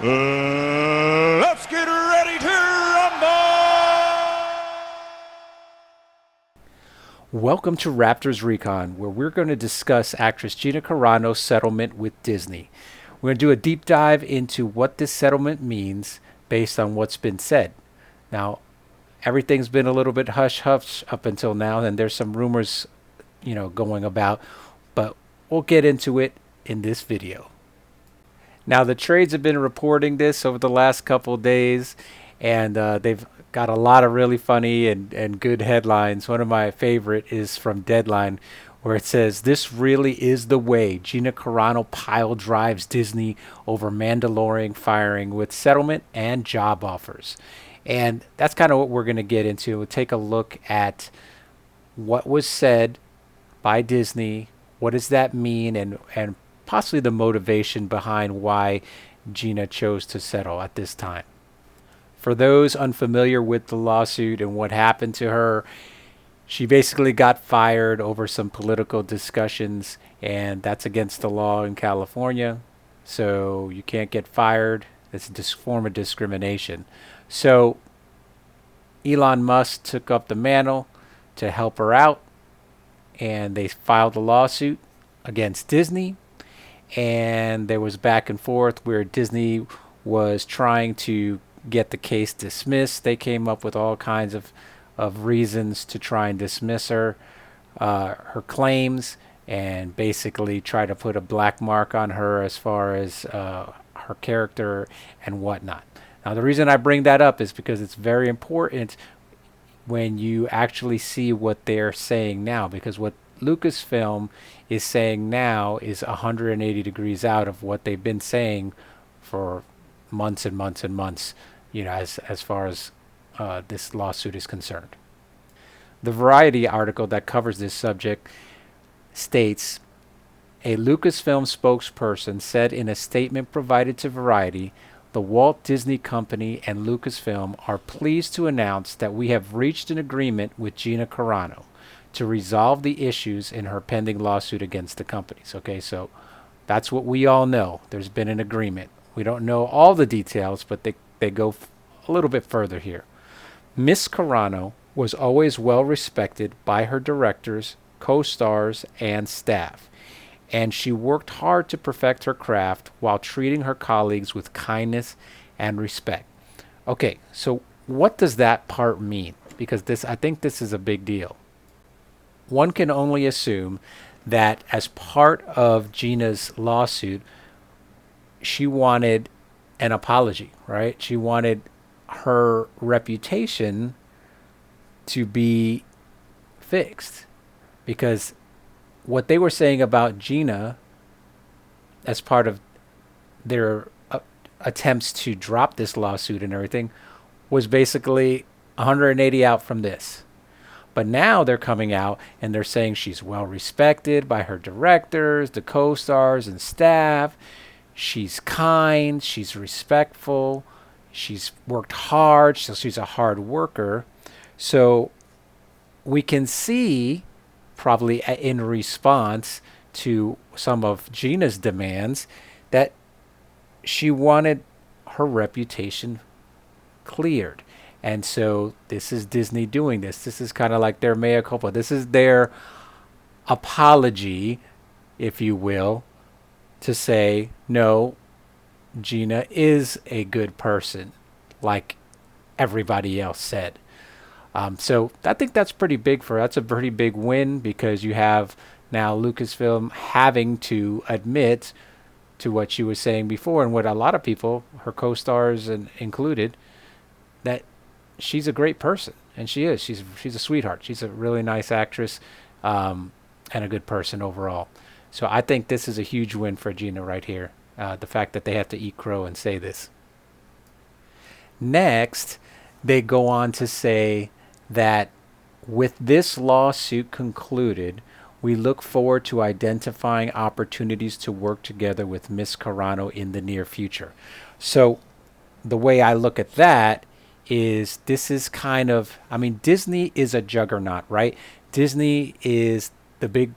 Let's get ready to rumble! Welcome to Raptor's Recon, where we're going to discuss actress Gina Carano's settlement with Disney. We're going to do a deep dive into what this settlement means based on what's been said. Now, everything's been a little bit hush-hush up until now, and there's some rumors, going about, but we'll get into it in this video. Now, the trades have been reporting this over the last couple of days, and they've got a lot of really funny and good headlines. One of my favorite is from Deadline, where it says, "This really is the way Gina Carano pile drives Disney over Mandalorian firing with settlement and job offers." And that's kind of what we're going to get into. We'll take a look at what was said by Disney. What does that mean? And possibly the motivation behind why Gina chose to settle at this time. For those unfamiliar with the lawsuit and what happened to her, she basically got fired over some political discussions, and that's against the law in California. So you can't get fired. It's a form of discrimination. So Elon Musk took up the mantle to help her out, and they filed a lawsuit against Disney. And there was back and forth where Disney was trying to get the case dismissed. They came up with all kinds of reasons to try and dismiss her claims, and basically try to put a black mark on her as far as her character and whatnot. Now, the reason I bring that up is because it's very important when you actually see what they're saying now, because what Lucasfilm is saying now is 180 degrees out of what they've been saying for months and months and months, as far as this lawsuit is concerned. The Variety article that covers this subject states, a Lucasfilm spokesperson said in a statement provided to Variety, the Walt Disney Company and Lucasfilm are pleased to announce that we have reached an agreement with Gina Carano to resolve the issues in her pending lawsuit against the companies. Okay, so that's what we all know. There's been an agreement. We don't know all the details, but they go a little bit further here. Miss Carano was always well respected by her directors, co-stars, and staff, and she worked hard to perfect her craft while treating her colleagues with kindness and respect. Okay, so what does that part mean? Because I think this is a big deal. One can only assume that as part of Gina's lawsuit, she wanted an apology, right? She wanted her reputation to be fixed, because what they were saying about Gina as part of their attempts to drop this lawsuit and everything was basically 180 out from this. But now they're coming out and they're saying she's well respected by her directors, the co-stars, and staff. She's kind, she's respectful, she's worked hard, so she's a hard worker. So we can see, probably in response to some of Gina's demands, that she wanted her reputation cleared. And so this is Disney doing this. This is kind of like their mea culpa. This is their apology, if you will, to say, no, Gina is a good person, like everybody else said. So I think that's pretty big that's a pretty big win, because you have now Lucasfilm having to admit to what she was saying before, and what a lot of people, her co-stars and included, that she's a great person, and she is. She's a sweetheart. She's a really nice actress, and a good person overall. So I think this is a huge win for Gina right here. The fact that they have to eat crow and say this. Next, they go on to say that with this lawsuit concluded, we look forward to identifying opportunities to work together with Miss Carano in the near future. So the way I look at that is, this is kind of, Disney is a juggernaut, right? Disney is the big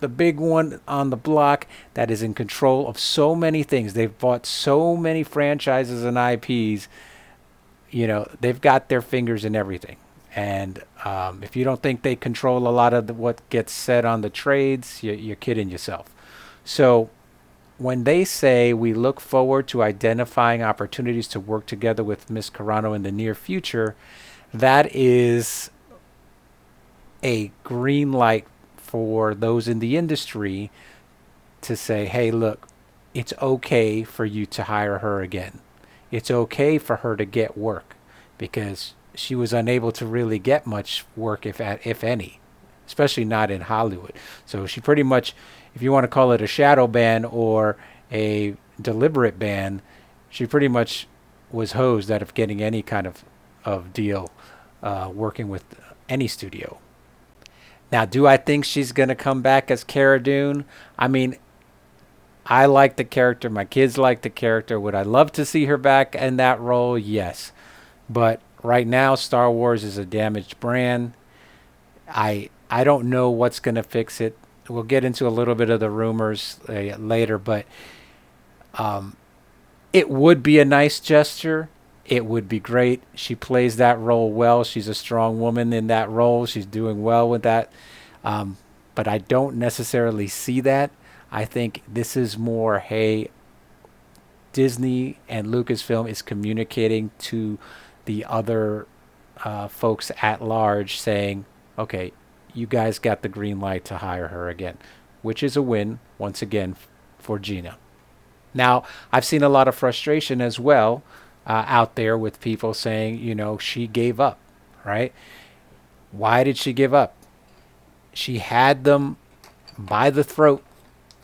the big one on the block that is in control of so many things. They've bought so many franchises and IPs. They've got their fingers in everything. And if you don't think they control a lot of what gets said on the trades, you're kidding yourself. So when they say we look forward to identifying opportunities to work together with Ms. Carano in the near future, that is a green light for those in the industry to say, hey, look, it's okay for you to hire her again. It's okay for her to get work, because she was unable to really get much work, if any, especially not in Hollywood. So she pretty much, if you want to call it a shadow ban or a deliberate ban, she pretty much was hosed out of getting any kind of deal working with any studio. Now, do I think she's going to come back as Cara Dune? I mean, I like the character. My kids like the character. Would I love to see her back in that role? Yes. But right now, Star Wars is a damaged brand. I don't know what's going to fix it. We'll get into a little bit of the rumors later, but it would be a nice gesture. It would be great. She plays that role well. She's a strong woman in that role. She's doing well with that. But I don't necessarily see that. I think this is more, hey, Disney and Lucasfilm is communicating to the other folks at large saying, okay, you guys got the green light to hire her again, which is a win, once again, for Gina. Now, I've seen a lot of frustration as well out there with people saying, she gave up, right? Why did she give up? She had them by the throat.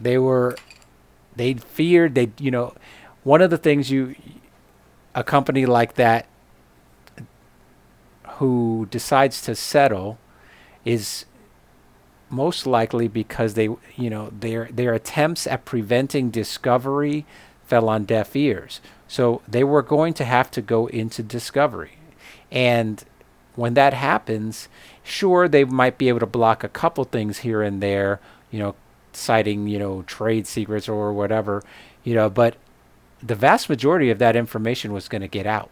They feared, one of the things a company like that who decides to settle is most likely because their attempts at preventing discovery fell on deaf ears. So they were going to have to go into discovery. And when that happens, sure, they might be able to block a couple things here and there, citing, trade secrets or whatever, but the vast majority of that information was going to get out.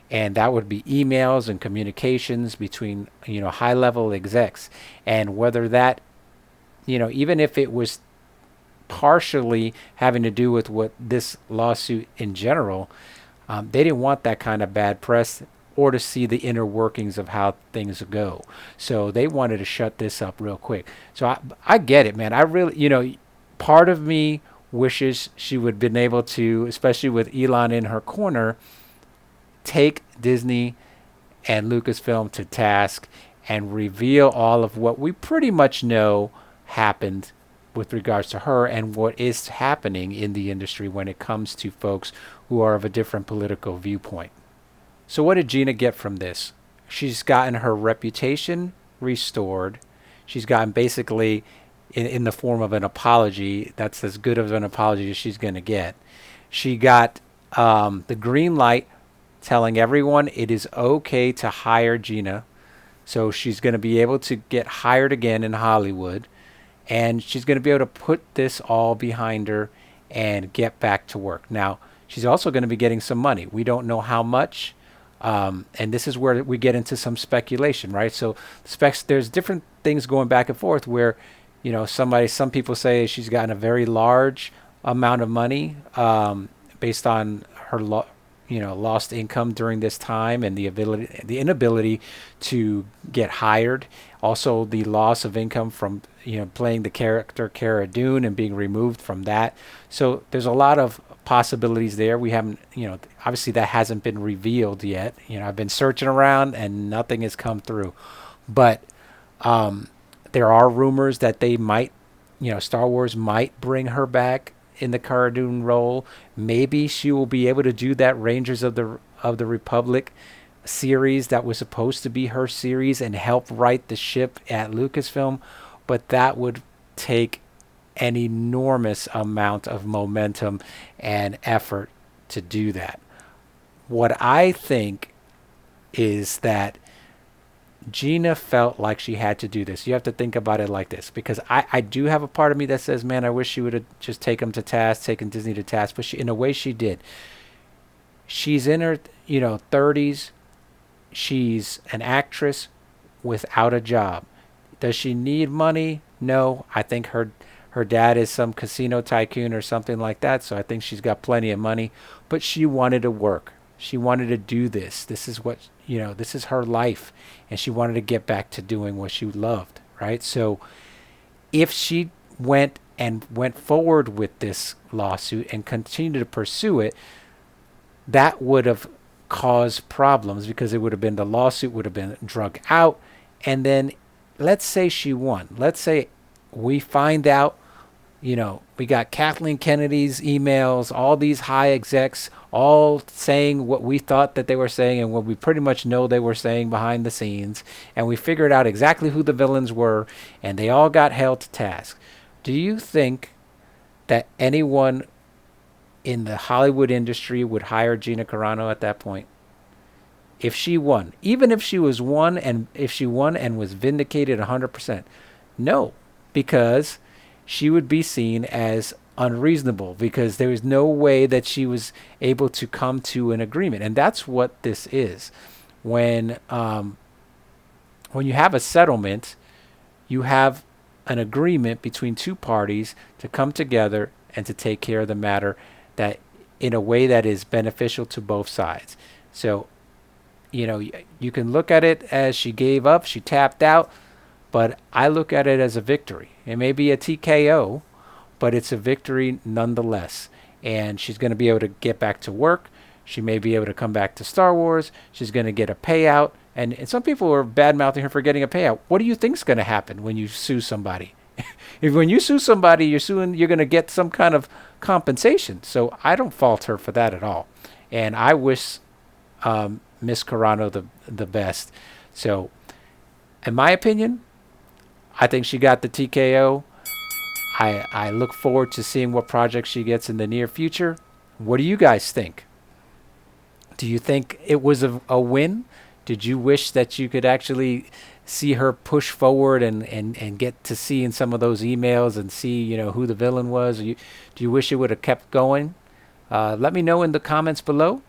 And that would be emails and communications between, high-level execs. And whether that, even if it was partially having to do with what this lawsuit in general, they didn't want that kind of bad press or to see the inner workings of how things go. So they wanted to shut this up real quick. So I get it, man. I really, part of me wishes she would have been able to, especially with Elon in her corner, take Disney and Lucasfilm to task and reveal all of what we pretty much know happened with regards to her and what is happening in the industry when it comes to folks who are of a different political viewpoint. So what did Gina get from this? She's gotten her reputation restored. She's gotten basically in the form of an apology. That's as good of an apology as she's going to get. She got the green light telling everyone it is okay to hire Gina. So she's going to be able to get hired again in Hollywood. And she's going to be able to put this all behind her and get back to work. Now, she's also going to be getting some money. We don't know how much. And this is where we get into some speculation, right? So there's different things going back and forth where, some people say she's gotten a very large amount of money based on her lost income during this time and the inability to get hired. Also, the loss of income from playing the character Cara Dune and being removed from that. So there's a lot of possibilities there. We haven't, obviously that hasn't been revealed yet. I've been searching around and nothing has come through. But there are rumors that they might, Star Wars might bring her back in the Cara Dune role. Maybe she will be able to do that Rangers of the Republic series that was supposed to be her series and help right the ship at Lucasfilm, but that would take an enormous amount of momentum and effort to do that. What I think is that Gina felt like she had to do this. You have to think about it like this, because I do have a part of me that says, man, I wish she would have just taken Disney to task, but in a way she did. She's in her, 30s. She's an actress without a job. Does she need money? No. I think her dad is some casino tycoon or something like that, so I think she's got plenty of money, but she wanted to work. She wanted to do this. This is what, this is her life, and she wanted to get back to doing what she loved, right? So if she went forward with this lawsuit and continued to pursue it, that would have caused problems, because it would have been, the lawsuit would have been drug out. And then let's say she won. Let's say we find out, we got Kathleen Kennedy's emails, all these high execs all saying what we thought that they were saying and what we pretty much know they were saying behind the scenes. And we figured out exactly who the villains were, and they all got held to task. Do you think that anyone in the Hollywood industry would hire Gina Carano at that point? If she won, even if she won and was vindicated 100%, no, because she would be seen as unreasonable, because there was no way that she was able to come to an agreement. And that's what this is. When you have a settlement, you have an agreement between two parties to come together and to take care of the matter, that in a way that is beneficial to both sides. So, you can look at it as she gave up, she tapped out, but I look at it as a victory. It may be a TKO, but it's a victory nonetheless. And she's going to be able to get back to work. She may be able to come back to Star Wars. She's going to get a payout. And some people are bad-mouthing her for getting a payout. What do you think's going to happen when you sue somebody? When you sue somebody, you're going to get some kind of compensation. So I don't fault her for that at all. And I wish Miss Carano the best. So, in my opinion, I think she got the TKO. I look forward to seeing what projects she gets in the near future. What do you guys think? Do you think it was a win? Did you wish that you could actually see her push forward and get to see in some of those emails and see, who the villain was? Do you wish it would have kept going? Let me know in the comments below.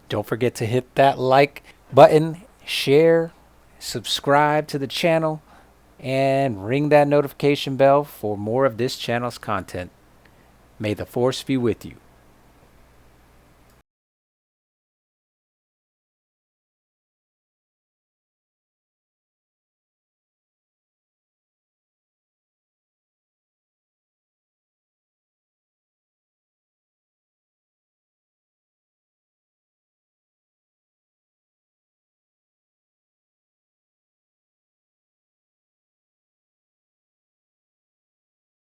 Don't forget to hit that like button, share, subscribe to the channel, and ring that notification bell for more of this channel's content. May the Force be with you.